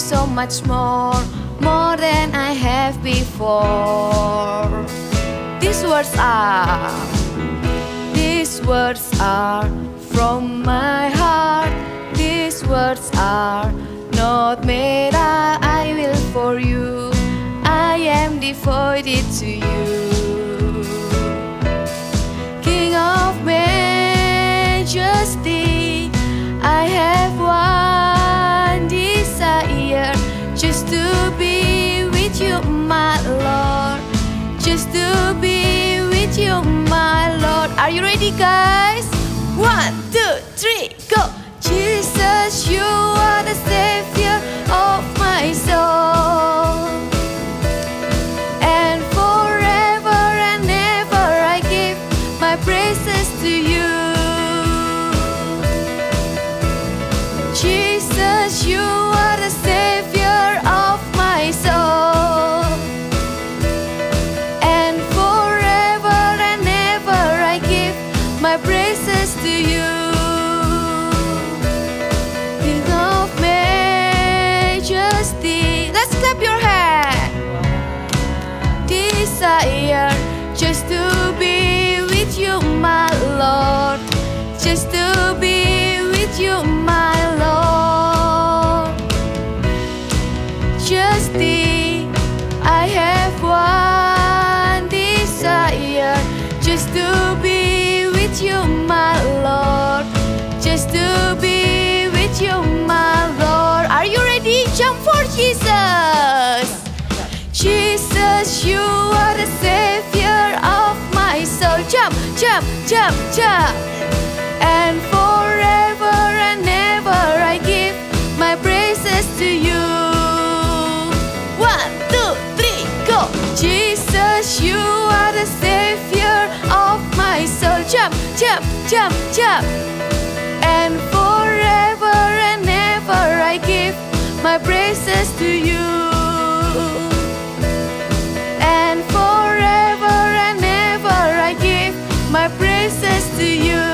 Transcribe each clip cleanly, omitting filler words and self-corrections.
so much more than I have before. These words are from my heart. These words are not made up, I will for you. I am devoted to you. King of majesty, I have one desire, just to be with you, my Lord. Just to be with you, my Lord. Are you ready, guys? 1, 2, 3, go! Jesus, you are the Savior of my soul, and forever and ever I give my praises to you. Jesus, you are the Savior of my soul, and forever and ever I give my praises to you. King of majesty, let's clap your hands. Desire just to be with you, my Lord. Just to be with you, my Lord. Just I have one desire, just to be with you, my Lord. Just to be with you, my Lord. Are you ready? Jump for Jesus. Jesus, you are the Savior of my soul. Jump, jump, jump, jump. And forever and ever I give my praises to you. 1, 2, 3, go! Jesus, you are the Savior of my soul. Jump, jump, jump, jump. And forever and ever I give my praises to you. And forever and ever I give my praises to you.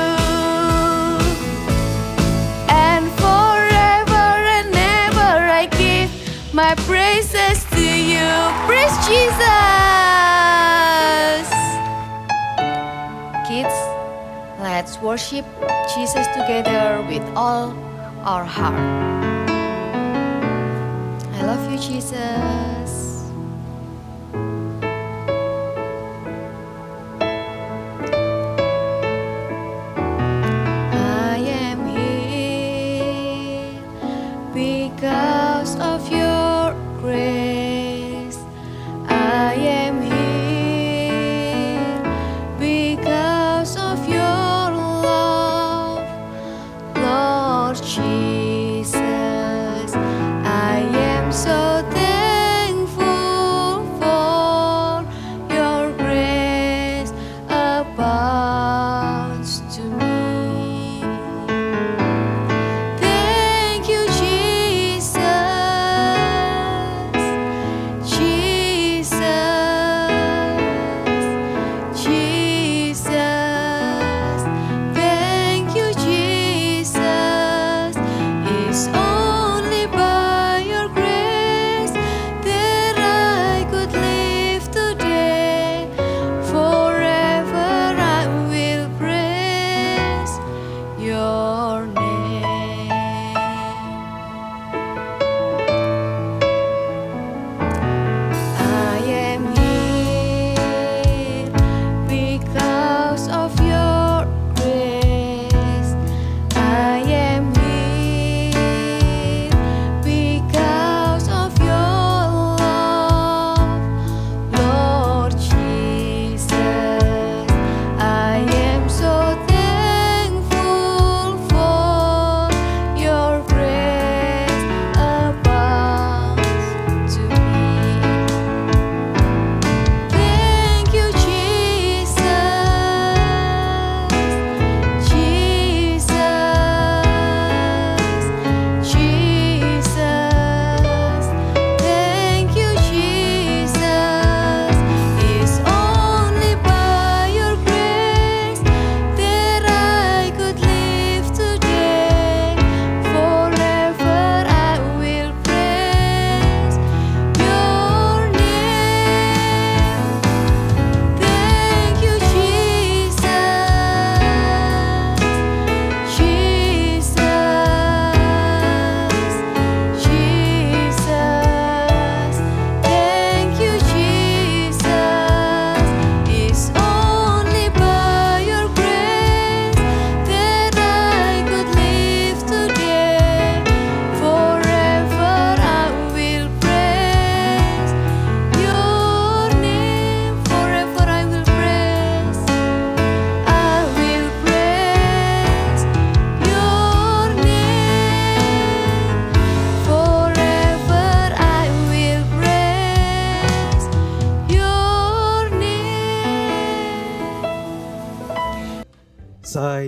And forever and ever I give my praises to you. Praise Jesus! Kids, let's worship Jesus together with all our heart. I love you, Jesus. I am here because of your grace. I am here because of your love, Lord Jesus. I am so thankful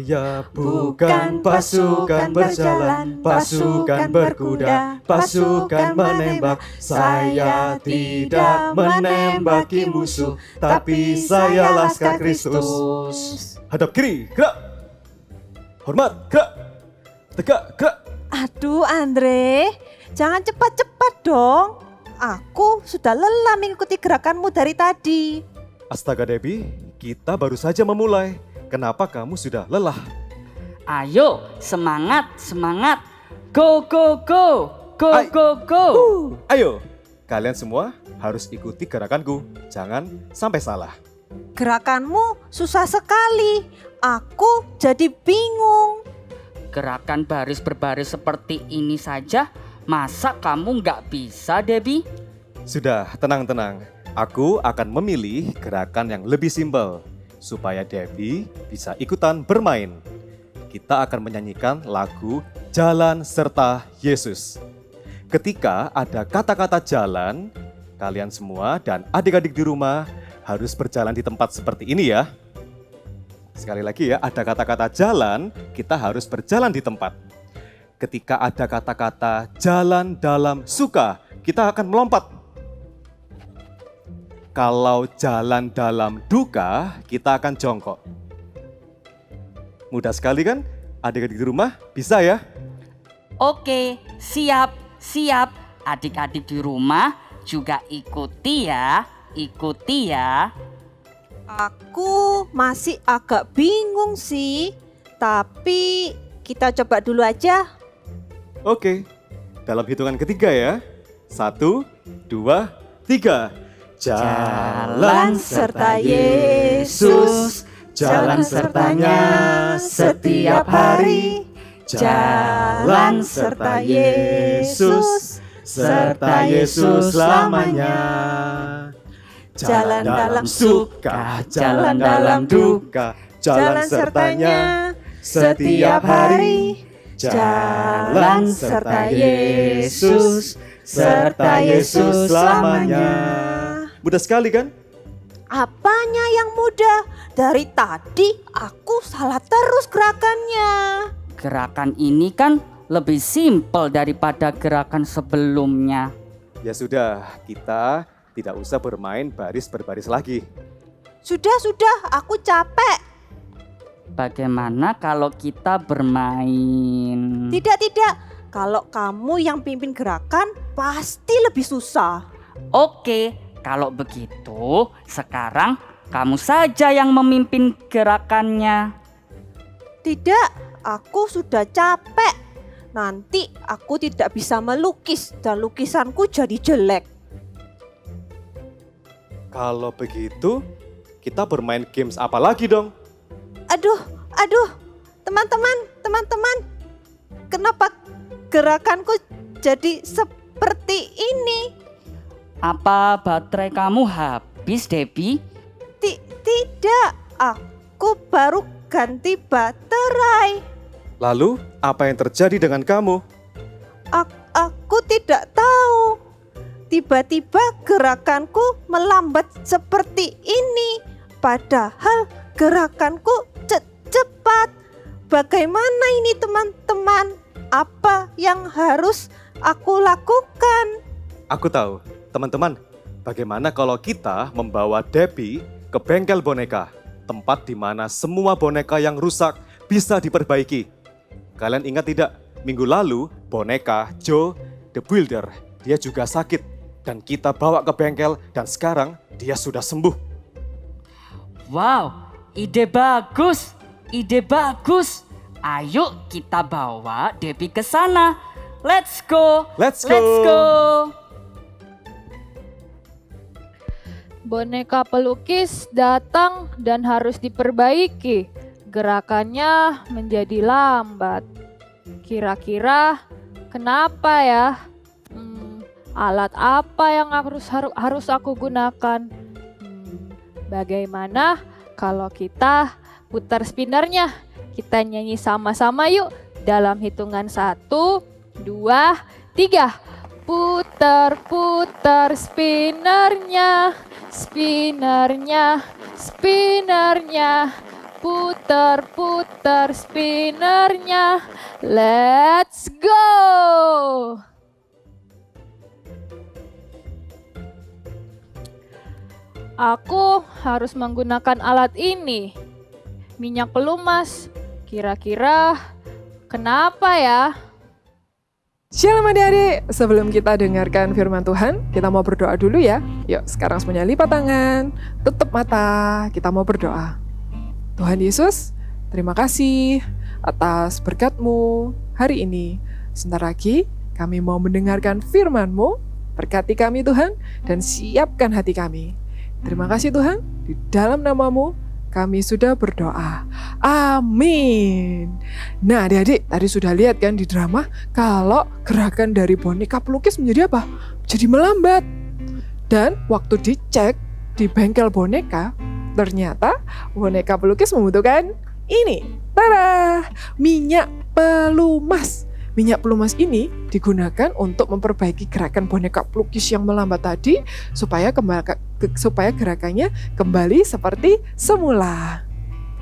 Saya bukan pasukan berjalan, pasukan berkuda, pasukan menembak. Saya tidak menembaki musuh, tapi saya Laskar Kristus. Hadap kiri, gerak. Hormat, gerak. Tegak, gerak. Aduh Andre, jangan cepat-cepat dong. Aku sudah lelah mengikuti gerakanmu dari tadi. Astaga Debbie, kita baru saja memulai. Kenapa kamu sudah lelah? Ayo, semangat, semangat. Go, go, go. Go, go, go. Ayo, kalian semua harus ikuti gerakanku. Jangan sampai salah. Gerakanmu susah sekali. Aku jadi bingung. Gerakan baris berbaris seperti ini saja. Masa kamu nggak bisa, Debbie? Sudah, tenang-tenang. Aku akan memilih gerakan yang lebih simpel supaya Debbie bisa ikutan bermain. Kita akan menyanyikan lagu Jalan Serta Yesus. Ketika ada kata-kata jalan, kalian semua dan adik-adik di rumah harus berjalan di tempat seperti ini ya. Sekali lagi ya, ada kata-kata jalan, kita harus berjalan di tempat. Ketika ada kata-kata jalan dalam suka, kita akan melompat. Kalau jalan dalam duka, kita akan jongkok. Mudah sekali kan? Adik-adik di rumah bisa ya? Oke, siap, siap. Adik-adik di rumah juga ikuti ya, ikuti ya. Aku masih agak bingung sih. Tapi kita coba dulu aja. Oke, dalam hitungan ketiga ya. 1, 2, 3. Jalan serta Yesus, jalan sertanya setiap hari. Jalan serta Yesus, serta Yesus selamanya. Jalan dalam suka, jalan dalam duka, jalan sertanya setiap hari. Jalan serta Yesus, serta Yesus selamanya. Mudah sekali kan? Apanya yang mudah? Dari tadi aku salah terus gerakannya. Gerakan ini kan lebih simpel daripada gerakan sebelumnya. Ya sudah, kita tidak usah bermain baris berbaris lagi. Sudah, aku capek. Bagaimana kalau kita bermain? Tidak. Kalau kamu yang pimpin gerakan pasti lebih susah. Oke, kalau begitu sekarang kamu saja yang memimpin gerakannya. Tidak, aku sudah capek. Nanti aku tidak bisa melukis dan lukisanku jadi jelek. Kalau begitu, kita bermain games apa lagi dong? Aduh, teman-teman. Kenapa gerakanku jadi seperti ini? Apa baterai kamu habis, Debbie? Tidak, aku baru ganti baterai. Lalu, apa yang terjadi dengan kamu? Aku tidak tahu. Tiba-tiba gerakanku melambat seperti ini. Padahal gerakanku cepat. Bagaimana ini teman-teman? Apa yang harus aku lakukan? Aku tahu, teman-teman. Bagaimana kalau kita membawa Debbie ke bengkel boneka? Tempat di mana semua boneka yang rusak bisa diperbaiki. Kalian ingat tidak? Minggu lalu boneka Joe the Builder, dia juga sakit. Dan kita bawa ke bengkel dan sekarang dia sudah sembuh. Wow, ide bagus. Ayo kita bawa Debbie ke sana. Let's go. Boneka pelukis datang dan harus diperbaiki. Gerakannya menjadi lambat. Kira-kira kenapa ya? Alat apa yang harus aku gunakan? Bagaimana kalau kita putar spinnernya? Kita nyanyi sama-sama yuk. Dalam hitungan 1, 2, 3. Putar spinnernya. putar spinnernya. Let's go! Aku harus menggunakan alat ini. Minyak pelumas. Kira-kira kenapa ya? Shalom adik-adik, sebelum kita dengarkan firman Tuhan, kita mau berdoa dulu ya. Yuk sekarang semuanya lipat tangan, tutup mata, kita mau berdoa. Tuhan Yesus, terima kasih atas berkat-Mu hari ini. Sebentar lagi kami mau mendengarkan firman-Mu, berkati kami Tuhan, dan siapkan hati kami. Terima kasih Tuhan, di dalam nama-Mu kami sudah berdoa. Amin. Nah adik-adik, tadi sudah lihat kan di drama kalau gerakan dari boneka pelukis menjadi apa? Jadi melambat. Dan waktu dicek di bengkel boneka, ternyata boneka pelukis membutuhkan ini. Tada! Minyak pelumas. Minyak pelumas ini digunakan untuk memperbaiki gerakan boneka pelukis yang melambat tadi supaya gerakannya kembali seperti semula.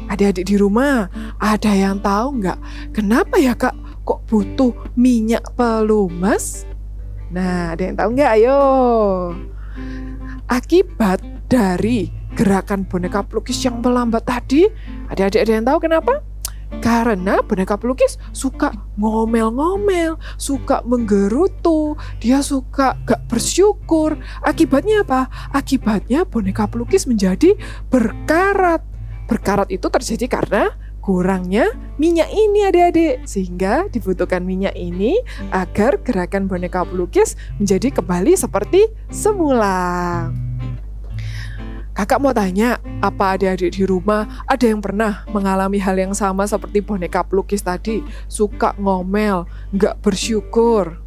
Adik-adik di rumah, ada yang tahu nggak kenapa ya Kak kok butuh minyak pelumas? Nah, ada yang tahu nggak? Ayo. Akibat dari gerakan boneka pelukis yang melambat tadi, adik-adik ada yang tahu kenapa? Karena boneka pelukis suka ngomel-ngomel, suka menggerutu, dia suka gak bersyukur. Akibatnya apa? Akibatnya boneka pelukis menjadi berkarat. Berkarat itu terjadi karena kurangnya minyak ini adik-adik. Sehingga dibutuhkan minyak ini agar gerakan boneka pelukis menjadi kembali seperti semula. Kakak mau tanya, apa adik-adik di rumah ada yang pernah mengalami hal yang sama seperti boneka pelukis tadi? Suka ngomel, nggak bersyukur.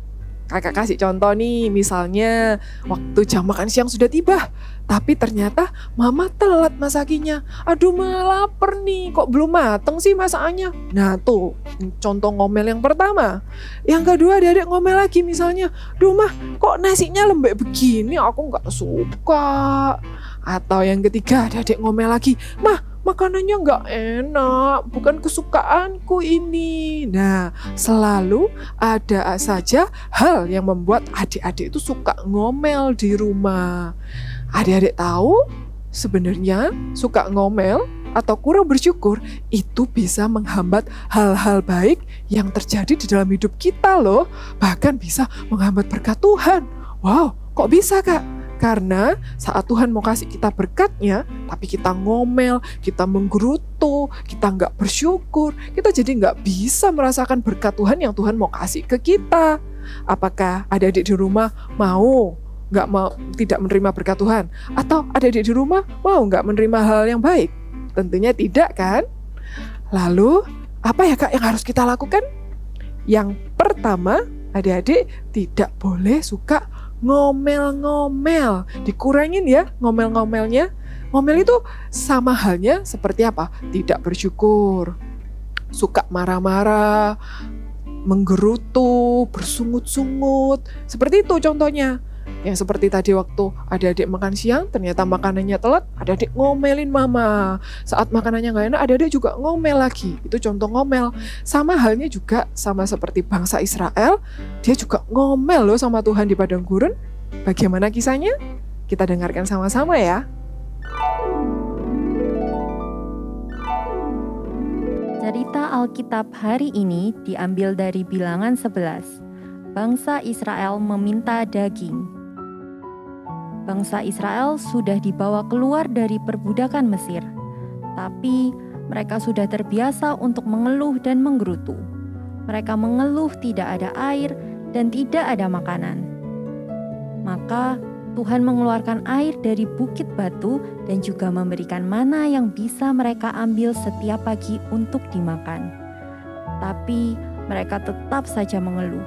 Kakak kasih contoh nih, misalnya waktu jam makan siang sudah tiba, tapi ternyata mama telat masakinya. Aduh malah lapar nih, kok belum mateng sih masakannya? Nah tuh, contoh ngomel yang pertama. Yang kedua adik-adik ngomel lagi misalnya, duh mah kok nasinya lembek begini, aku nggak suka. Atau yang ketiga adik-adik ngomel lagi, mah makanannya nggak enak, bukan kesukaanku ini. Nah, selalu ada saja hal yang membuat adik-adik itu suka ngomel di rumah. Adik-adik tahu sebenarnya suka ngomel atau kurang bersyukur itu bisa menghambat hal-hal baik yang terjadi di dalam hidup kita loh. Bahkan bisa menghambat berkat Tuhan. Wow, kok bisa Kak? Karena saat Tuhan mau kasih kita berkatnya, tapi kita ngomel, kita menggerutu, kita nggak bersyukur, kita jadi nggak bisa merasakan berkat Tuhan yang Tuhan mau kasih ke kita. Apakah adik-adik di rumah nggak mau tidak menerima berkat Tuhan? Atau adik-adik di rumah mau nggak menerima hal yang baik? Tentunya tidak kan? Lalu apa ya Kak yang harus kita lakukan? Yang pertama, adik-adik tidak boleh suka ngomel-ngomel, dikurangin ya ngomel-ngomelnya. Ngomel itu sama halnya seperti apa? Tidak bersyukur, suka marah-marah, menggerutu, bersungut-sungut. Seperti itu contohnya. Yang seperti tadi waktu adik-adik makan siang, ternyata makanannya telat, adik-adik ngomelin mama. Saat makanannya nggak enak, adik-adik juga ngomel lagi. Itu contoh ngomel. Sama halnya juga sama seperti bangsa Israel, dia juga ngomel loh sama Tuhan di padang gurun. Bagaimana kisahnya? Kita dengarkan sama-sama ya. Cerita Alkitab hari ini diambil dari Bilangan 11. Bangsa Israel meminta daging. Bangsa Israel sudah dibawa keluar dari perbudakan Mesir, tapi mereka sudah terbiasa untuk mengeluh dan menggerutu. Mereka mengeluh tidak ada air dan tidak ada makanan. Maka Tuhan mengeluarkan air dari bukit batu dan juga memberikan mana yang bisa mereka ambil setiap pagi untuk dimakan. Tapi mereka tetap saja mengeluh.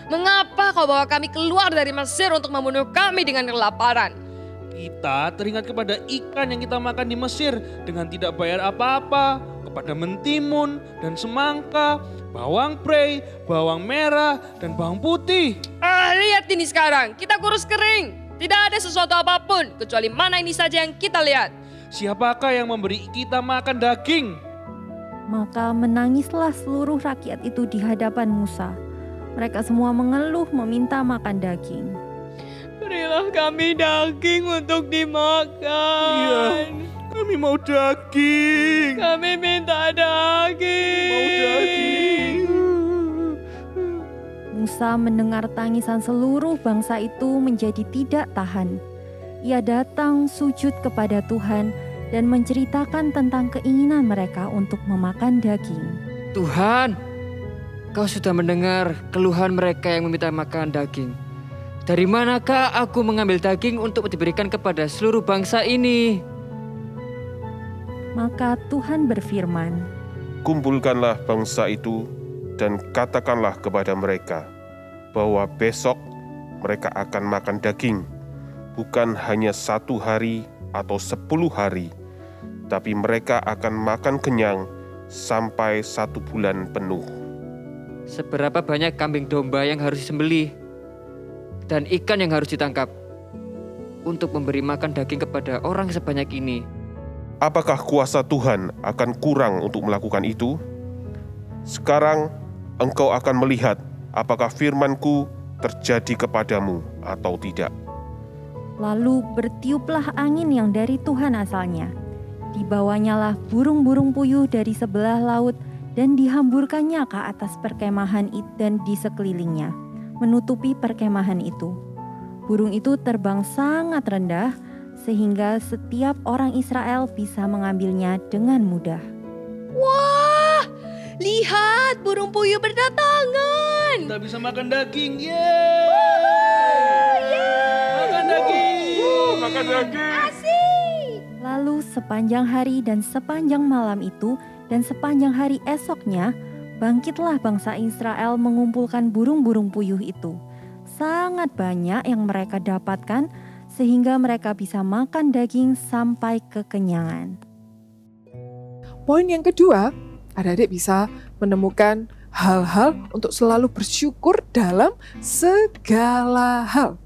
Mengapa kau bawa kami keluar dari Mesir untuk membunuh kami dengan kelaparan? Kita teringat kepada ikan yang kita makan di Mesir dengan tidak bayar apa-apa, kepada mentimun dan semangka, bawang prei, bawang merah, dan bawang putih. Lihat ini sekarang, kita kurus kering. Tidak ada sesuatu apapun kecuali mana ini saja yang kita lihat. siapakah yang memberi kita makan daging? Maka menangislah seluruh rakyat itu di hadapan Musa. Mereka semua mengeluh meminta makan daging. Berilah kami daging untuk dimakan. Iya, kami mau daging. Kami minta daging. Mau daging. Musa mendengar tangisan seluruh bangsa itu menjadi tidak tahan. Ia datang sujud kepada Tuhan dan menceritakan tentang keinginan mereka untuk memakan daging. Tuhan, Kau sudah mendengar keluhan mereka yang meminta makan daging. Dari manakah aku mengambil daging untuk diberikan kepada seluruh bangsa ini? Maka Tuhan berfirman, Kumpulkanlah bangsa itu dan katakanlah kepada mereka bahwa besok mereka akan makan daging, bukan hanya 1 hari atau 10 hari, tapi mereka akan makan kenyang sampai 1 bulan penuh. Seberapa banyak kambing domba yang harus disembelih dan ikan yang harus ditangkap untuk memberi makan daging kepada orang sebanyak ini? Apakah kuasa Tuhan akan kurang untuk melakukan itu? Sekarang engkau akan melihat apakah firman-Ku terjadi kepadamu atau tidak. lalu bertiuplah angin yang dari Tuhan asalnya. Dibawanyalah burung-burung puyuh dari sebelah laut dan dihamburkannya ke atas perkemahan dan di sekelilingnya, menutupi perkemahan itu. Burung itu terbang sangat rendah, sehingga setiap orang Israel bisa mengambilnya dengan mudah. Wah, lihat burung puyuh berdatangan. Kita bisa makan daging, yeay! Makan daging! Makan daging! Lalu sepanjang hari dan sepanjang malam itu dan sepanjang hari esoknya, bangkitlah bangsa Israel mengumpulkan burung-burung puyuh itu. Sangat banyak yang mereka dapatkan, sehingga mereka bisa makan daging sampai kekenyangan. Poin yang kedua, adik-adik bisa menemukan hal-hal untuk selalu bersyukur dalam segala hal.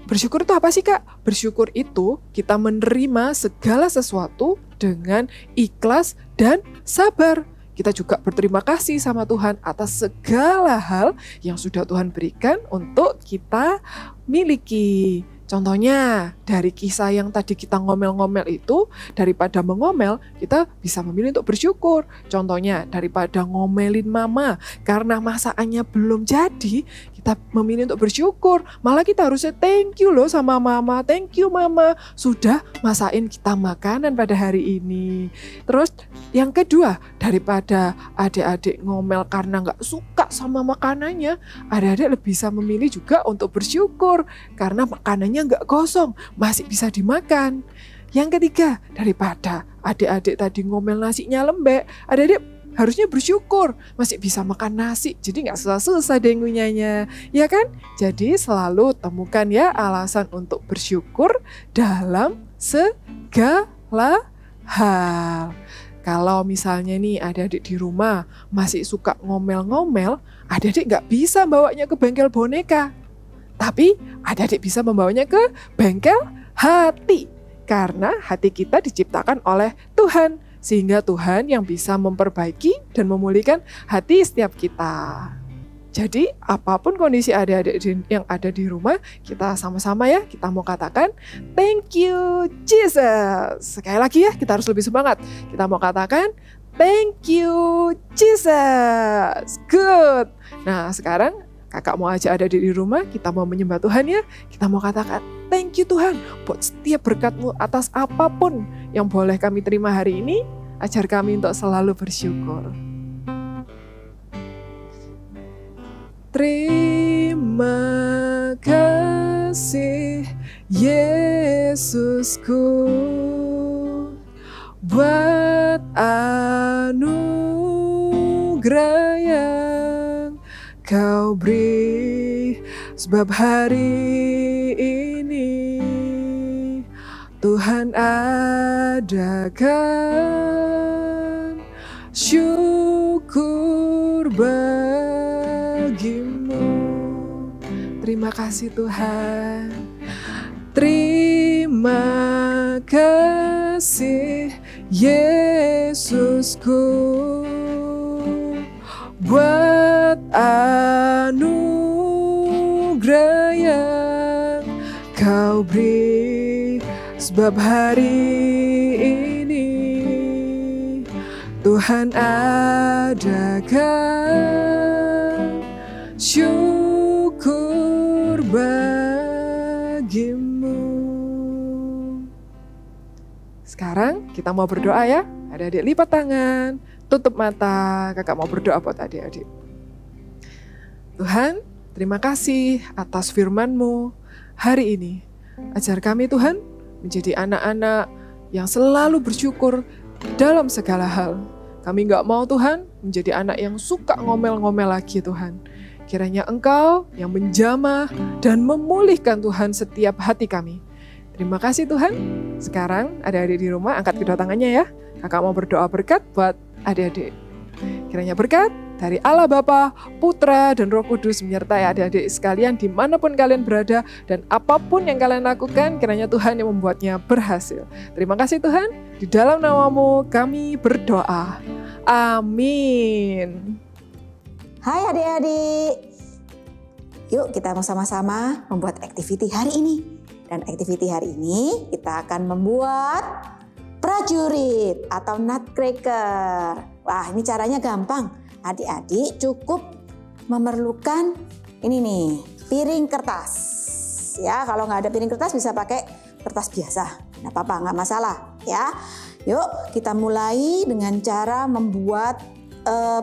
Bersyukur itu apa sih, Kak? Bersyukur itu kita menerima segala sesuatu dengan ikhlas dan sabar. Kita juga berterima kasih sama Tuhan atas segala hal yang sudah Tuhan berikan untuk kita miliki. Contohnya dari kisah yang tadi kita ngomel-ngomel itu, daripada mengomel kita bisa memilih untuk bersyukur. Contohnya daripada ngomelin mama karena masakannya belum jadi, kita memilih untuk bersyukur. Malah kita harusnya thank you loh sama mama. Thank you mama sudah masakin kita makanan pada hari ini. Terus yang kedua, daripada adik-adik ngomel karena gak suka sama makanannya, adik-adik bisa memilih juga untuk bersyukur karena makanannya nggak gosong, masih bisa dimakan. Yang ketiga, daripada adik-adik tadi ngomel nasinya lembek, adik-adik harusnya bersyukur masih bisa makan nasi, jadi nggak susah-susah deh ngunyahnya, ya kan? Jadi selalu temukan ya alasan untuk bersyukur dalam segala hal. Kalau misalnya nih adik-adik di rumah masih suka ngomel-ngomel, adik-adik nggak bisa bawanya ke bengkel boneka. Tapi adik-adik bisa membawanya ke bengkel hati. Karena hati kita diciptakan oleh Tuhan. Sehingga Tuhan yang bisa memperbaiki dan memulihkan hati setiap kita. Jadi apapun kondisi adik-adik yang ada di rumah, kita sama-sama ya, kita mau katakan thank you Jesus. Sekali lagi ya, kita harus lebih semangat. Kita mau katakan thank you Jesus. Good. Nah sekarang Kakak mau ajak adik-adik di rumah, kita mau menyembah Tuhan ya. Kita mau katakan, thank you Tuhan buat setiap berkat-Mu atas apapun yang boleh kami terima hari ini. Ajar kami untuk selalu bersyukur. Terima kasih Yesusku buat anugerah yang Kau beri, sebab hari ini Tuhan adakan syukur bagimu. Terima kasih Tuhan. Terima kasih Yesusku buat anugerah yang kau beri, sebab hari ini Tuhan adakan syukur bagimu. Sekarang kita mau berdoa ya. Adik-adik lipat tangan, tutup mata. Kakak mau berdoa buat adik-adik. Tuhan, terima kasih atas firman-Mu hari ini. Ajar kami Tuhan menjadi anak-anak yang selalu bersyukur dalam segala hal. Kami gak mau Tuhan menjadi anak yang suka ngomel-ngomel lagi Tuhan. Kiranya Engkau yang menjamah dan memulihkan Tuhan setiap hati kami. Terima kasih Tuhan. Sekarang adik-adik di rumah angkat kedua tangannya ya. Kakak mau berdoa berkat buat adik-adik. Kiranya berkat dari Allah Bapa, Putra, dan Roh Kudus menyertai adik-adik sekalian dimanapun kalian berada dan apapun yang kalian lakukan, kiranya Tuhan yang membuatnya berhasil. Terima kasih Tuhan, di dalam nama-Mu kami berdoa. Amin. Hai adik-adik, yuk kita mau sama-sama membuat aktiviti hari ini. Dan aktiviti hari ini kita akan membuat prajurit atau nutcracker. Wah, ini caranya gampang. Adik-adik cukup memerlukan ini nih, piring kertas. Ya, kalau nggak ada piring kertas bisa pakai kertas biasa. Nggak apa-apa, nggak masalah. Ya, yuk kita mulai dengan cara membuat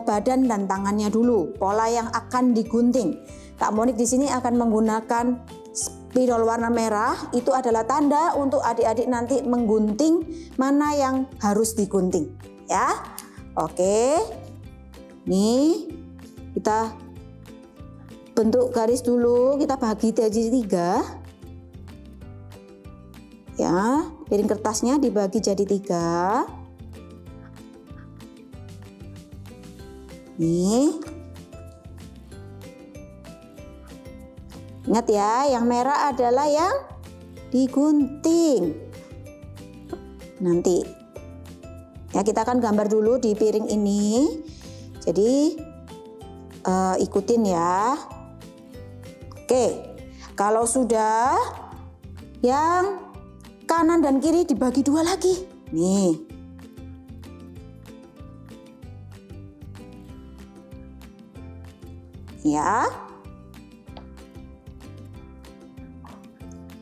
badan dan tangannya dulu. Pola yang akan digunting. Kak Monik di sini akan menggunakan spidol warna merah. Itu adalah tanda untuk adik-adik nanti menggunting mana yang harus digunting. Ya, oke. Nih, kita bentuk garis dulu. Kita bagi jadi 3. Ya, piring kertasnya dibagi jadi 3. Nih. Ingat ya, yang merah adalah yang digunting. Nanti. Ya, kita akan gambar dulu di piring ini. Jadi ikutin ya. Oke. Kalau sudah, yang kanan dan kiri dibagi 2 lagi. Nih. Ya.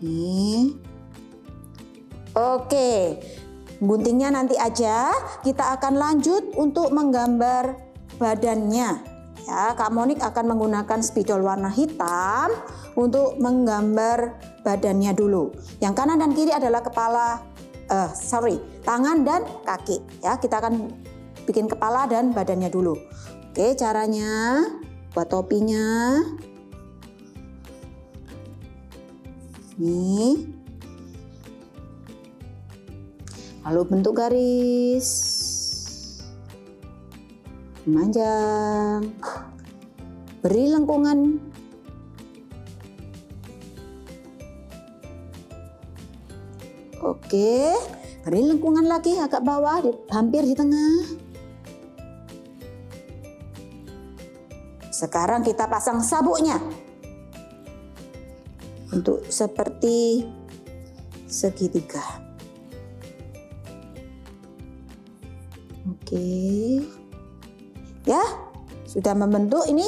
Nih. Oke. Guntingnya nanti aja. Kita akan lanjut untuk menggambar badannya. Ya, Kak Monik akan menggunakan spidol warna hitam untuk menggambar badannya dulu. Yang kanan dan kiri adalah tangan dan kaki. Ya, kita akan bikin kepala dan badannya dulu. Oke, caranya buat topinya. Nih. Lalu bentuk garis. Memanjang. Beri lengkungan. Oke, beri lengkungan lagi agak bawah, hampir di tengah. Sekarang kita pasang sabuknya. Untuk seperti segitiga. Oke. Ya, sudah membentuk ini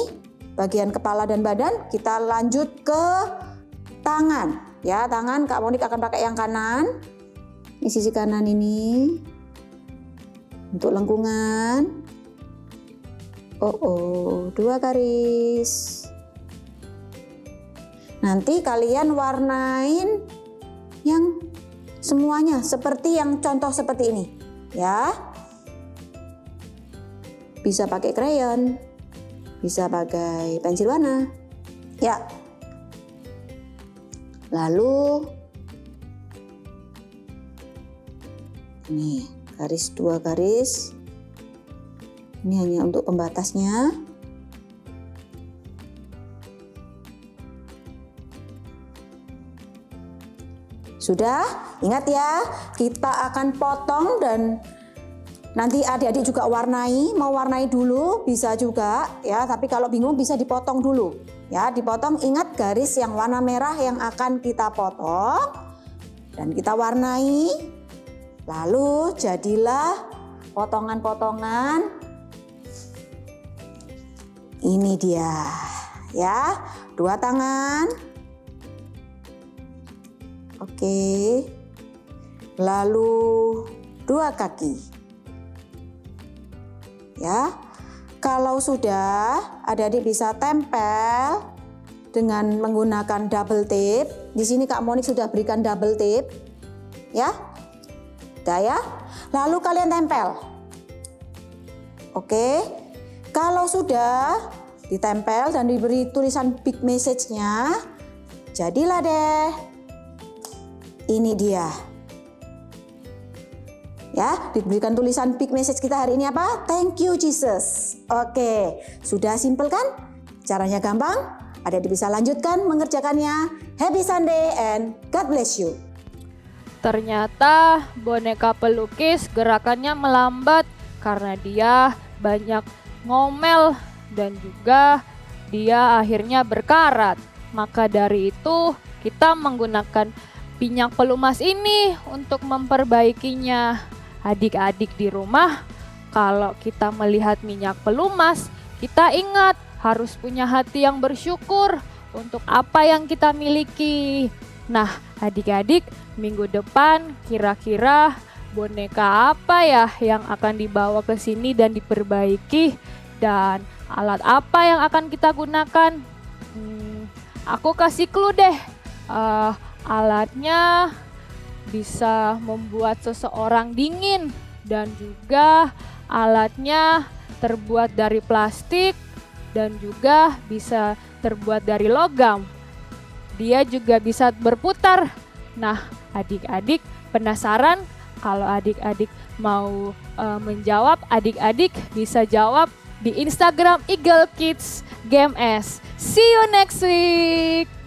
bagian kepala dan badan. Kita lanjut ke tangan. Ya, tangan Kak Monik akan pakai yang kanan. Ini sisi kanan ini. Untuk lengkungan. 2 garis. Nanti kalian warnain yang semuanya seperti yang contoh seperti ini. Ya. Bisa pakai krayon, bisa pakai pensil warna. Ya. Lalu ini garis 2 garis. Ini hanya untuk pembatasnya. Sudah? Ingat ya, kita akan potong dan nanti adik-adik juga warnai. Mau warnai dulu bisa juga ya, tapi kalau bingung bisa dipotong dulu. Ya, dipotong, ingat garis yang warna merah yang akan kita potong dan kita warnai. Lalu jadilah potongan-potongan. Ini dia. Ya, 2 tangan. Oke. Lalu 2 kaki. Ya. Kalau sudah, adik-adik bisa tempel dengan menggunakan double tape. Di sini Kak Monik sudah berikan double tape. Ya. Udah ya. Lalu kalian tempel. Oke. Kalau sudah ditempel dan diberi tulisan big message-nya, jadilah deh. Ini dia. Ya, diberikan tulisan big message kita hari ini apa? Thank you Jesus. Oke, sudah simpel kan? Caranya gampang. Adik-adik bisa lanjutkan mengerjakannya. Happy Sunday and God bless you. Ternyata boneka pelukis gerakannya melambat karena dia banyak ngomel dan juga dia akhirnya berkarat. Maka dari itu kita menggunakan minyak pelumas ini untuk memperbaikinya. Adik-adik di rumah, kalau kita melihat minyak pelumas, kita ingat harus punya hati yang bersyukur untuk apa yang kita miliki. Nah, adik-adik, minggu depan kira-kira boneka apa ya yang akan dibawa ke sini dan diperbaiki, dan alat apa yang akan kita gunakan? Aku kasih clue deh. Alatnya bisa membuat seseorang dingin dan juga alatnya terbuat dari plastik dan juga bisa terbuat dari logam. Dia juga bisa berputar. Nah, adik-adik penasaran? Kalau adik-adik mau menjawab, adik-adik bisa jawab di Instagram Eagle Kids Game S. See you next week.